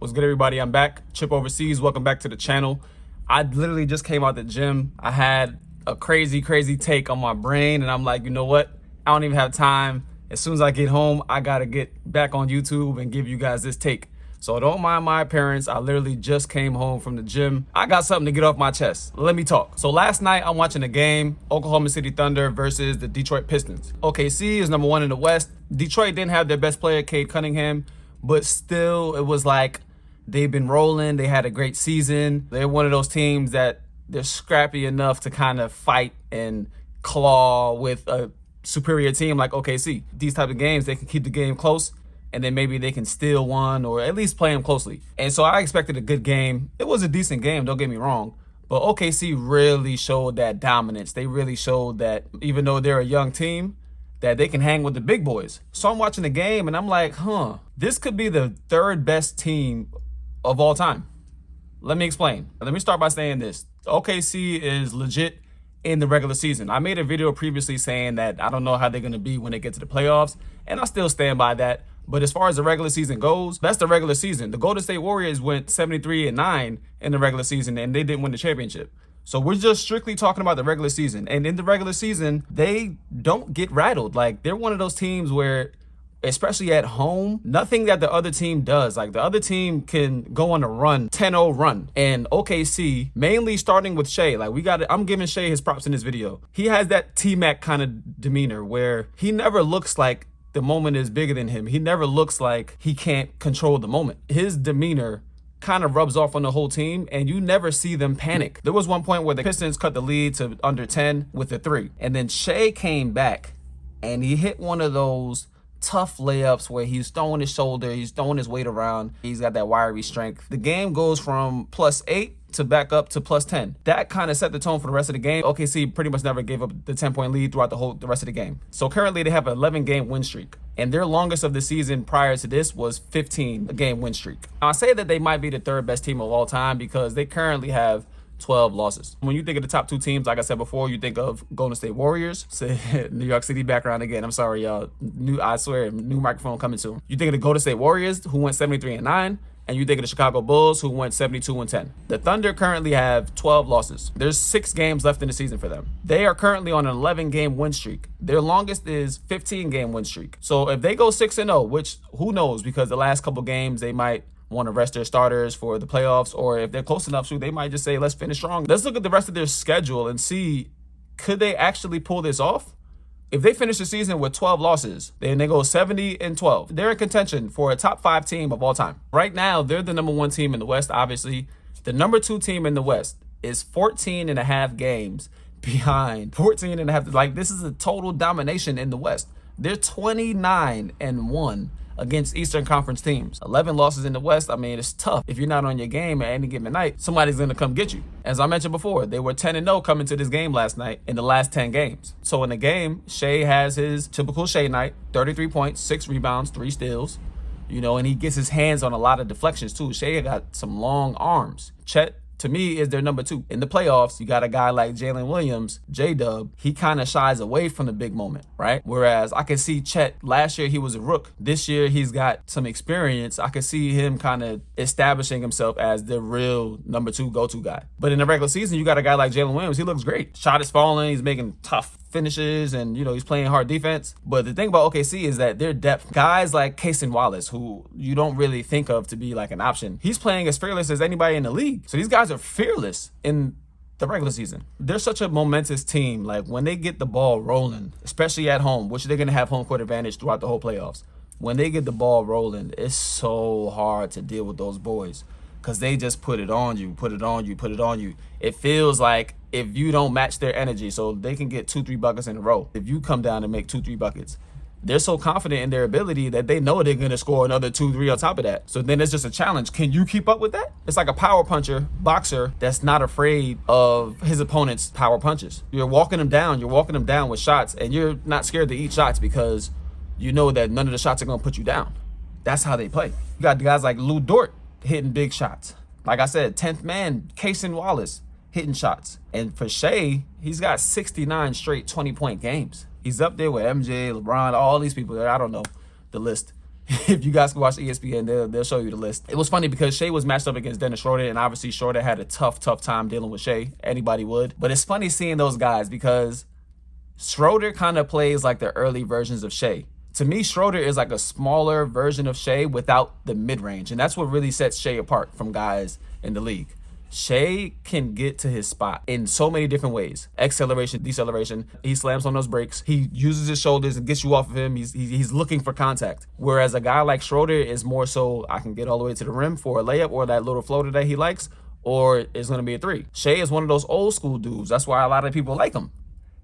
What's good, everybody? I'm back. Chipoverseas, welcome back to the channel. I literally just came out the gym. I had a crazy take on my brain, and I'm like, you know what? I don't even have time. As soon as I get home, I gotta get back on YouTube and give you guys this take. So don't mind my appearance. I literally just came home from the gym. I got something to get off my chest. Let me talk. So last night, I'm watching a game, Oklahoma City Thunder versus the Detroit Pistons. OKC is #1 in the West. Detroit didn't have their best player, Cade Cunningham, but still, it was like, they've been rolling. They had a great season. They're one of those teams that they're scrappy enough to kind of fight and claw with a superior team like OKC. These type of games, they can keep the game close, and then maybe they can steal one or at least play them closely. And so I expected a good game. It was a decent game, don't get me wrong. But OKC really showed that dominance. They really showed that even though they're a young team, that they can hang with the big boys. So I'm watching the game, and I'm like, this could be the third best team of all time. Let me explain. Let me start by saying this. OKC is legit in the regular season. I made a video previously saying that I don't know how they're going to be when they get to the playoffs, and I still stand by that. But as far as the regular season goes, that's the regular season. The Golden State Warriors went 73-9 in the regular season, and they didn't win the championship. So we're just strictly talking about the regular season. And in the regular season, they don't get rattled. Like, they're one of those teams where, especially at home, nothing that the other team does. Like, the other team can go on a run, 10-0 run. And OKC, mainly starting with Shai, like, I'm giving Shai his props in this video. He has that T-Mac kind of demeanor where he never looks like the moment is bigger than him. He never looks like he can't control the moment. His demeanor kind of rubs off on the whole team, and you never see them panic. There was one point where the Pistons cut the lead to under 10 with a 3. And then Shai came back, and he hit one of those tough layups where he's throwing his shoulder, he's throwing his weight around, he's got that wiry strength. The game goes from +8 to back up to +10. That kind of set the tone for the rest of the game. OKC pretty much never gave up the 10-point lead throughout the rest of the game. So currently they have an 11-game win streak, and their longest of the season prior to this was 15-game win streak. Now, I say that they might be the third best team of all time because they currently have 12 losses. When you think of the top two teams, like I said before, you think of Golden State Warriors. New York City background again. I'm sorry, y'all. I swear, new microphone coming soon. You think of the Golden State Warriors, who went 73-9, and you think of the Chicago Bulls, who went 72-10. The Thunder currently have 12 losses. There's 6 games left in the season for them. They are currently on an 11-game win streak. Their longest is 15-game win streak. So if they go 6-0, which who knows, because the last couple games they might want to rest their starters for the playoffs, or if they're close enough to, they might just say, let's finish strong. Let's look at the rest of their schedule and see, could they actually pull this off? If they finish the season with 12 losses, then they go 70-12. They're in contention for a top 5 team of all time. Right now, they're the #1 team in the West, obviously. The #2 team in the West is 14.5 games behind. 14.5, like, this is a total domination in the West. They're 29-1 against Eastern Conference teams. 11 losses in the West. I mean, it's tough. If you're not on your game at any given night, somebody's going to come get you. As I mentioned before, they were 10-0 coming to this game last night in the last 10 games. So in the game, Shai has his typical Shai night, 33 points, 6 rebounds, 3 steals, and he gets his hands on a lot of deflections too. Shai got some long arms. Chet, to me, is their #2. In the playoffs, you got a guy like Jalen Williams, J-Dub. He kind of shies away from the big moment, right? Whereas I can see Chet, last year he was a rook. This year he's got some experience. I can see him kind of establishing himself as the real #2 go-to guy. But in the regular season, you got a guy like Jalen Williams. He looks great. Shot is falling. He's making tough finishes, and he's playing hard defense. But the thing about OKC is that their depth, guys like Cason Wallace, who you don't really think of to be like an option, he's playing as fearless as anybody in the league. So these guys are fearless in the regular season. They're such a momentous team. Like, when they get the ball rolling, especially at home, which they're gonna have home court advantage throughout the whole playoffs, when they get the ball rolling, it's so hard to deal with those boys, because they just put it on you, put it on you, put it on you. It feels like if you don't match their energy, so they can get 2-3 buckets in a row. If you come down and make 2-3 buckets, they're so confident in their ability that they know they're going to score another 2-3 on top of that. So then it's just a challenge. Can you keep up with that? It's like a power puncher, boxer that's not afraid of his opponent's power punches. You're walking them down. You're walking them down with shots, and you're not scared to eat shots because you know that none of the shots are going to put you down. That's how they play. You got guys like Lou Dort hitting big shots. Like I said, 10th man, Cason Wallace, hitting shots. And for Shai, he's got 69 straight 20-point games. He's up there with MJ, LeBron, all these people there. I don't know the list. If you guys can watch ESPN, they'll show you the list. It was funny because Shai was matched up against Dennis Schroeder, and obviously Schroeder had a tough time dealing with Shai. Anybody would. But it's funny seeing those guys because Schroeder kind of plays like the early versions of Shai. To me, Schroeder is like a smaller version of Shai without the mid-range, and that's what really sets Shai apart from guys in the league. Shai can get to his spot in so many different ways. Acceleration, deceleration. He slams on those brakes. He uses his shoulders and gets you off of him. He's looking for contact. Whereas a guy like Schroeder is more so, I can get all the way to the rim for a layup or that little floater that he likes, or it's going to be a three. Shai is one of those old school dudes. That's why a lot of people like him.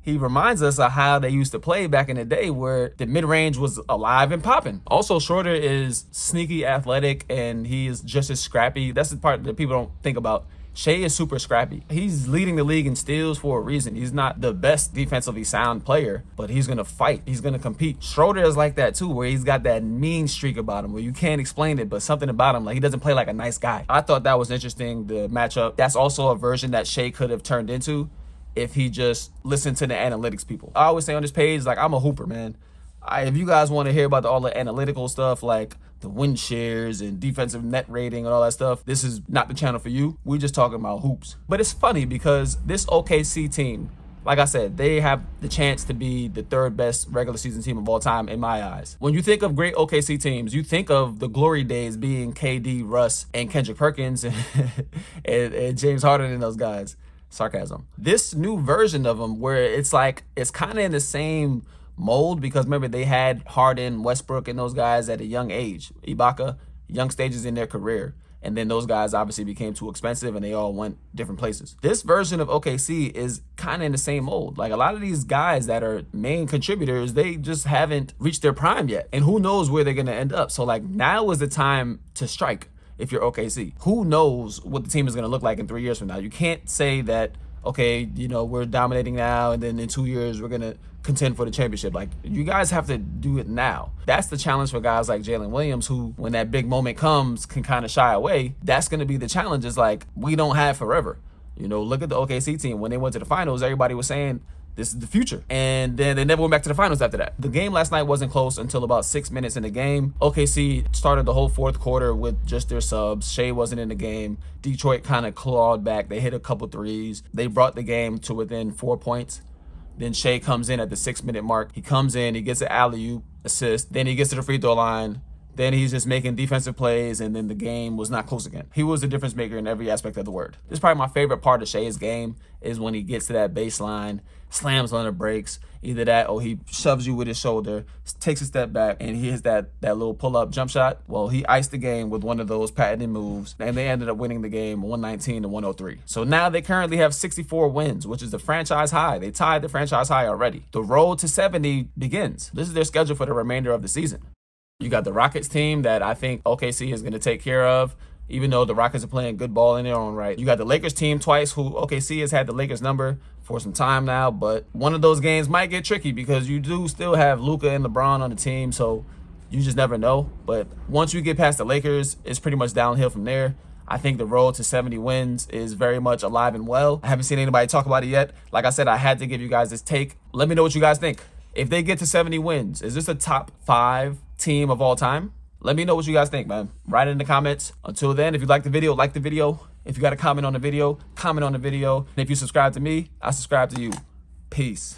He reminds us of how they used to play back in the day where the mid-range was alive and popping. Also, Schroeder is sneaky athletic and he is just as scrappy. That's the part that people don't think about. Shai is super scrappy. He's leading the league in steals for a reason. He's not the best defensively sound player, but he's going to fight. He's going to compete. Schroeder is like that too, where he's got that mean streak about him where you can't explain it, but something about him, like he doesn't play like a nice guy. I thought that was interesting, the matchup. That's also a version that Shai could have turned into if he just listened to the analytics people. I always say on this page, like, I'm a hooper, man. If you guys want to hear about all the analytical stuff, like the win shares and defensive net rating and all that stuff, this is not the channel for you. We're just talking about hoops. But it's funny because this OKC team, like I said, they have the chance to be the third best regular season team of all time in my eyes. When you think of great OKC teams, you think of the glory days being KD, Russ, and Kendrick Perkins and James Harden and those guys. Sarcasm. This new version of them where it's like, it's kind of in the same mold because remember they had Harden, Westbrook, and those guys at a young age. Ibaka, young stages in their career. And then those guys obviously became too expensive and they all went different places. This version of OKC is kind of in the same mold. Like a lot of these guys that are main contributors, they just haven't reached their prime yet. And who knows where they're going to end up. So like now is the time to strike. If you're OKC, who knows what the team is going to look like in 3 years from now? You can't say that, okay, you know, we're dominating now and then in 2 years we're going to contend for the championship. Like, you guys have to do it now. That's the challenge for guys like Jalen Williams, who, when that big moment comes, can kind of shy away. That's going to be the challenge. Is like, we don't have forever. You know, look at the OKC team. When they went to the finals, everybody was saying, this is the future. And then they never went back to the finals after that. The game last night wasn't close until about 6 minutes in the game. OKC started the whole fourth quarter with just their subs. Shai wasn't in the game. Detroit kind of clawed back. They hit a couple threes. They brought the game to within 4 points. Then Shai comes in at the 6 minute mark. He comes in, he gets an alley-oop assist. Then he gets to the free throw line. Then he's just making defensive plays, and then the game was not close again. He was the difference maker in every aspect of the word. This is probably my favorite part of Shai's game is when he gets to that baseline, slams on the brakes, either that or he shoves you with his shoulder, takes a step back, and he hits that little pull-up jump shot. Well, he iced the game with one of those patented moves, and they ended up winning the game 119-103. So now they currently have 64 wins, which is the franchise high. They tied the franchise high already. The road to 70 begins. This is their schedule for the remainder of the season. You got the Rockets team that I think OKC is going to take care of, even though the Rockets are playing good ball in their own right. You got the Lakers team twice, who OKC has had the Lakers number for some time now, but one of those games might get tricky because you do still have Luka and LeBron on the team, so you just never know. But once you get past the Lakers, it's pretty much downhill from there. I think the road to 70 wins is very much alive and well. I haven't seen anybody talk about it yet. Like I said, I had to give you guys this take. Let me know what you guys think. If they get to 70 wins, is this a top 5 team of all time? Let me know what you guys think, man. Write it in the comments. Until then, if you like the video, like the video. If you got a comment on the video, comment on the video. And if you subscribe to me, I subscribe to you. Peace.